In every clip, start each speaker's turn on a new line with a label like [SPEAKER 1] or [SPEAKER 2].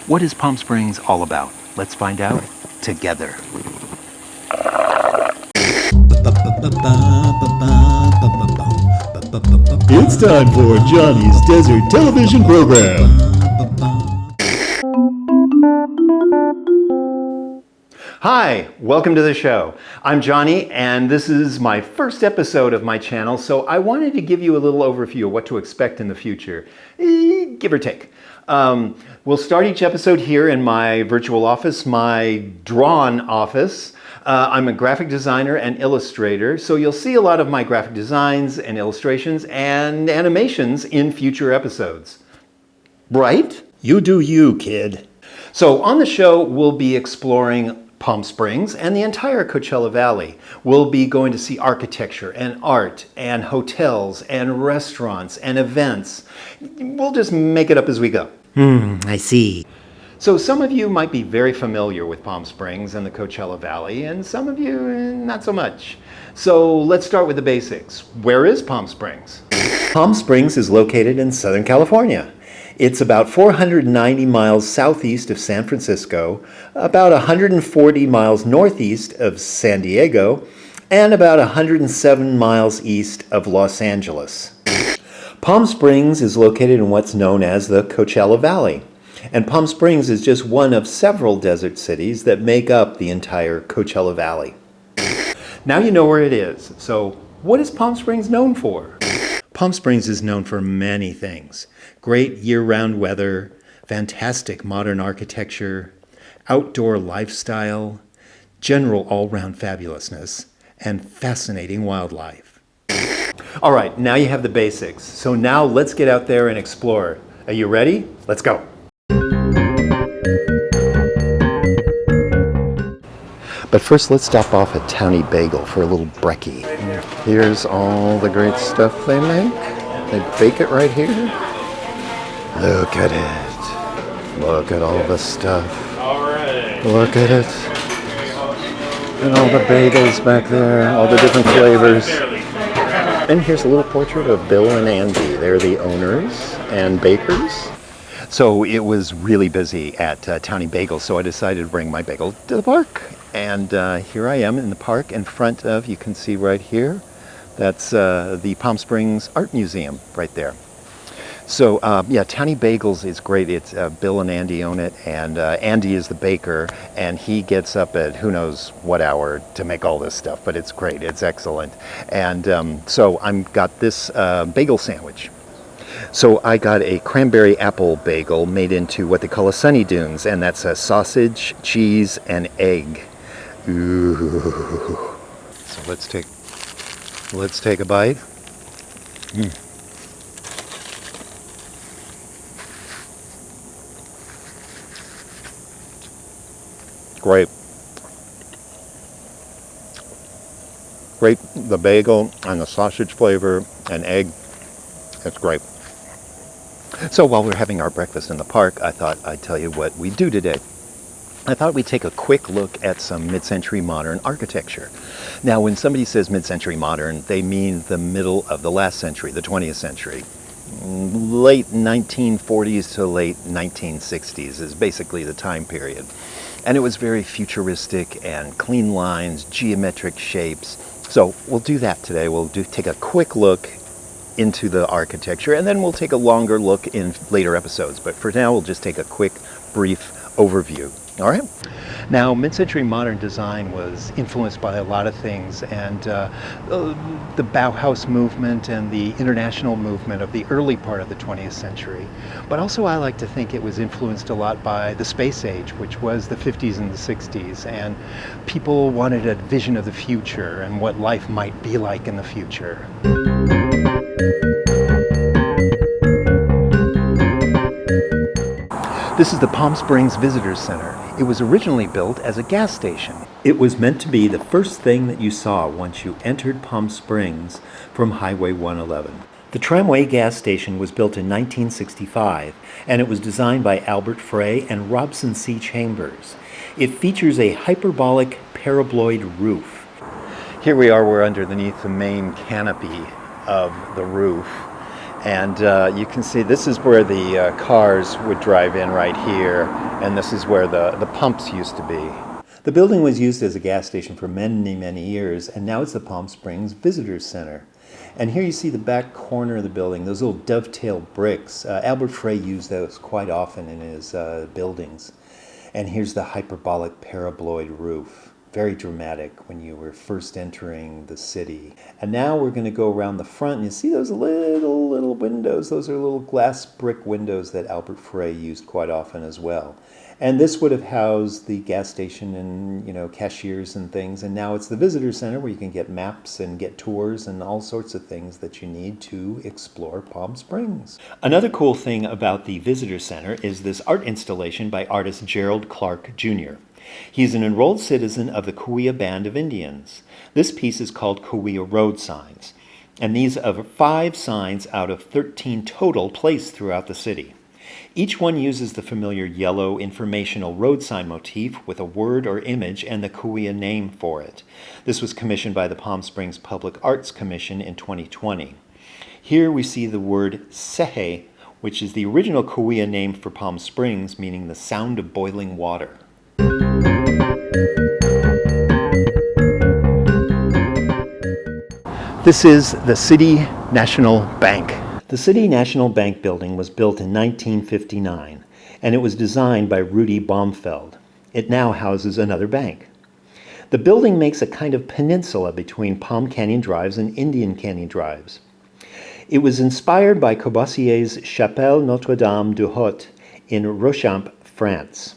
[SPEAKER 1] What is Palm Springs all about? Let's find out together.
[SPEAKER 2] It's time for Johnny's Desert Television Program.
[SPEAKER 1] Hi, welcome to the show. I'm Johnny, and this is my first episode of my channel, so I wanted to give you a little overview of what to expect in the future, give or take. We'll start each episode here in my virtual office, my drawn office. I'm a graphic designer and illustrator, so you'll see a lot of my graphic designs and illustrations and animations in future episodes. Right?
[SPEAKER 2] You do you, kid.
[SPEAKER 1] So on the show, we'll be exploring Palm Springs and the entire Coachella Valley. We'll be going to see architecture and art and hotels and restaurants and events. We'll just make it up as we go.
[SPEAKER 2] I see.
[SPEAKER 1] So some of you might be very familiar with Palm Springs and the Coachella Valley, and some of you not so much. So let's start with the basics. Where is Palm Springs? Palm Springs is located in Southern California. It's about 490 miles southeast of San Francisco, about 140 miles northeast of San Diego, and about 107 miles east of Los Angeles. Palm Springs is located in what's known as the Coachella Valley, and Palm Springs is just one of several desert cities that make up the entire Coachella Valley. Now you know where it is, so what is Palm Springs known for? Palm Springs is known for many things. Great year-round weather, fantastic modern architecture, outdoor lifestyle, general all-round fabulousness, and fascinating wildlife. All right, now you have the basics. So now let's get out there and explore. Are you ready? Let's go. But first, let's stop off at Towny Bagel for a little brekkie. Here's all the great stuff they make. They bake it right here. Look at it. Look at all the stuff.
[SPEAKER 3] All right.
[SPEAKER 1] Look at it. And all the bagels back there, all the different flavors. And here's a little portrait of Bill and Andy. They're the owners and bakers. So it was really busy at Towny Bagel, so I decided to bring my bagel to the park. And here I am in the park in front of, you can see right here, that's the Palm Springs Art Museum right there. So yeah, Towny Bagels is great. It's Bill and Andy own it, and Andy is the baker, and he gets up at who knows what hour to make all this stuff, but it's great. It's excellent. And so I've got this bagel sandwich. So I got a cranberry apple bagel made into what they call a Sunny Dunes, and that's a sausage, cheese, and egg. Ooh. So let's take a bite. Great. Great, the bagel and the sausage flavor and egg. It's great. So while we're having our breakfast in the park, I thought I'd tell you what we do today. I thought we'd take a quick look at some mid-century modern architecture. Now, when somebody says mid-century modern, they mean the middle of the last century, the 20th century. Late 1940s to late 1960s is basically the time period. And it was very futuristic and clean lines, geometric shapes. So we'll do that today. We'll take a quick look into the architecture, and then we'll take a longer look in later episodes. But for now, we'll just take a quick, brief overview. All right? Now, mid-century modern design was influenced by a lot of things, and the Bauhaus movement and the international movement of the early part of the 20th century. But also I like to think it was influenced a lot by the space age, which was the 50s and the 60s, and people wanted a vision of the future and what life might be like in the future. This is the Palm Springs Visitors Center. It was originally built as a gas station. It was meant to be the first thing that you saw once you entered Palm Springs from Highway 111. The tramway gas station was built in 1965, and it was designed by Albert Frey and Robson C. Chambers. It features a hyperbolic paraboloid roof. Here we are, we're underneath the main canopy of the roof. And you can see this is where the cars would drive in right here. And this is where the pumps used to be.
[SPEAKER 3] The building was used as a gas station for many, many years, and now it's the Palm Springs Visitor Center. And here you see the back corner of the building, those little dovetail bricks. Albert Frey used those quite often in his buildings. And here's the hyperbolic paraboloid roof. Very dramatic when you were first entering the city. And now we're going to go around the front, and you see those little windows. Those are little glass brick windows that Albert Frey used quite often as well. And this would have housed the gas station and, cashiers and things. And now it's the visitor center where you can get maps and get tours and all sorts of things that you need to explore Palm Springs. Another cool thing about the visitor center is this art installation by artist Gerald Clark Jr. He's an enrolled citizen of the Cahuilla Band of Indians. This piece is called Cahuilla Road Signs. And these are 5 signs out of 13 total placed throughout the city. Each one uses the familiar yellow informational road sign motif with a word or image and the Cahuilla name for it. This was commissioned by the Palm Springs Public Arts Commission in 2020. Here we see the word Sehe, which is the original Cahuilla name for Palm Springs, meaning the sound of boiling water.
[SPEAKER 1] This is the City National Bank.
[SPEAKER 3] The City National Bank building was built in 1959, and it was designed by Rudy Baumfeld. It now houses another bank. The building makes a kind of peninsula between Palm Canyon Drives and Indian Canyon Drives. It was inspired by Corbussier's Chapelle Notre-Dame du Haut in Rochamps, France.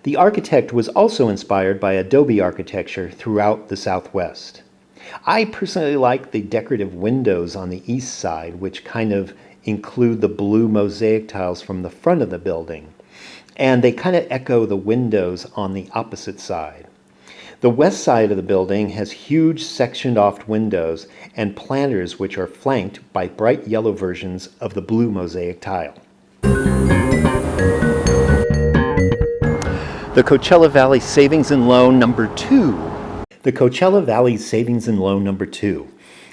[SPEAKER 3] The architect was also inspired by adobe architecture throughout the Southwest. I personally like the decorative windows on the east side, which kind of include the blue mosaic tiles from the front of the building. And they kind of echo the windows on the opposite side. The west side of the building has huge sectioned off windows and planters which are flanked by bright yellow versions of the blue mosaic tile.
[SPEAKER 1] The Coachella Valley Savings and Loan number 2.
[SPEAKER 3] The Coachella Valley Savings and Loan number 2.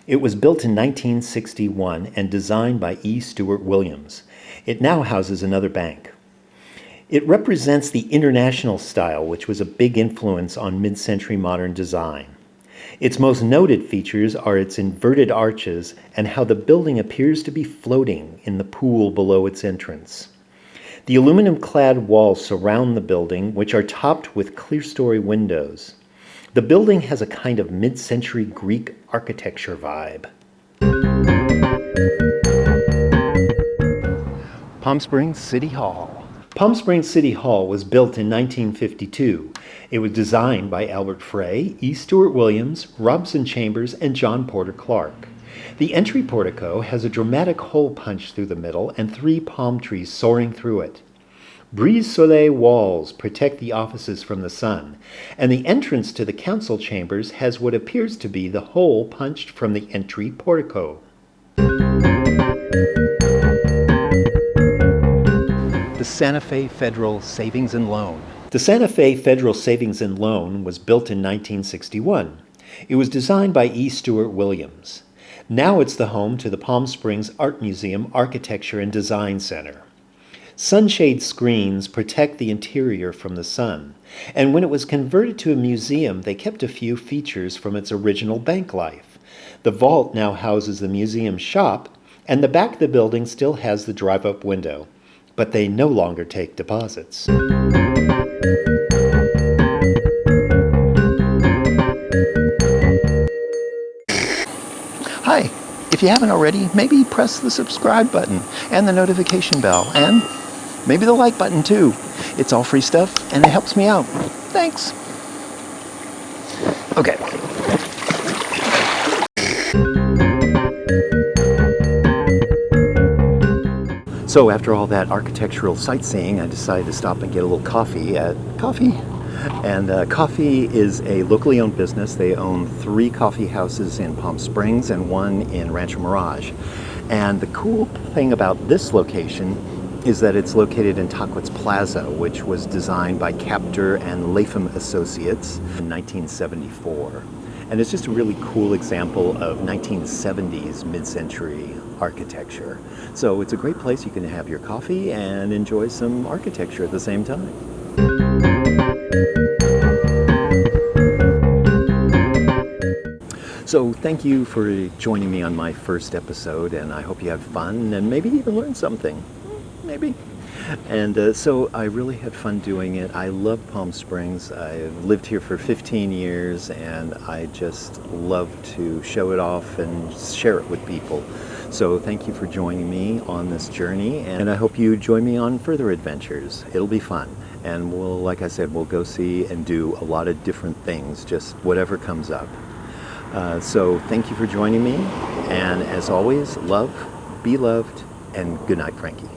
[SPEAKER 3] It was built in 1961 and designed by E. Stewart Williams. It now houses another bank. It represents the international style, which was a big influence on mid-century modern design. Its most noted features are its inverted arches and how the building appears to be floating in the pool below its entrance. The aluminum-clad walls surround the building, which are topped with clerestory windows. The building has a kind of mid-century Greek architecture vibe.
[SPEAKER 1] Palm Springs City Hall.
[SPEAKER 3] Palm Springs City Hall was built in 1952. It was designed by Albert Frey, E. Stewart Williams, Robson Chambers, and John Porter Clark. The entry portico has a dramatic hole punched through the middle and 3 palm trees soaring through it. Brise-soleil walls protect the offices from the sun, and the entrance to the council chambers has what appears to be the hole punched from the entry portico.
[SPEAKER 1] The Santa Fe Federal Savings and Loan.
[SPEAKER 3] The Santa Fe Federal Savings and Loan was built in 1961. It was designed by E. Stewart Williams. Now it's the home to the Palm Springs Art Museum Architecture and Design Center. Sunshade screens protect the interior from the sun, and when it was converted to a museum, they kept a few features from its original bank life. The vault now houses the museum shop, and the back of the building still has the drive-up window, but they no longer take deposits.
[SPEAKER 1] Hi, if you haven't already, maybe press the subscribe button and the notification bell, and maybe the like button too. It's all free stuff and it helps me out. Thanks. Okay. So after all that architectural sightseeing, I decided to stop and get a little coffee at Coffee. And Coffee is a locally owned business. They own 3 coffee houses in Palm Springs and 1 in Rancho Mirage. And the cool thing about this location is that it's located in Tahquitz Plaza, which was designed by Capter and Latham Associates in 1974. And it's just a really cool example of 1970s mid-century architecture. So it's a great place you can have your coffee and enjoy some architecture at the same time. So thank you for joining me on my first episode, and I hope you had fun and maybe even learned something. Maybe. And so I really had fun doing it. I love Palm Springs. I've lived here for 15 years, and I just love to show it off and share it with people. So thank you for joining me on this journey, and I hope you join me on further adventures. It'll be fun. And we'll, like I said, we'll go see and do a lot of different things, just whatever comes up. So thank you for joining me, and as always, love, be loved, and good night, Frankie.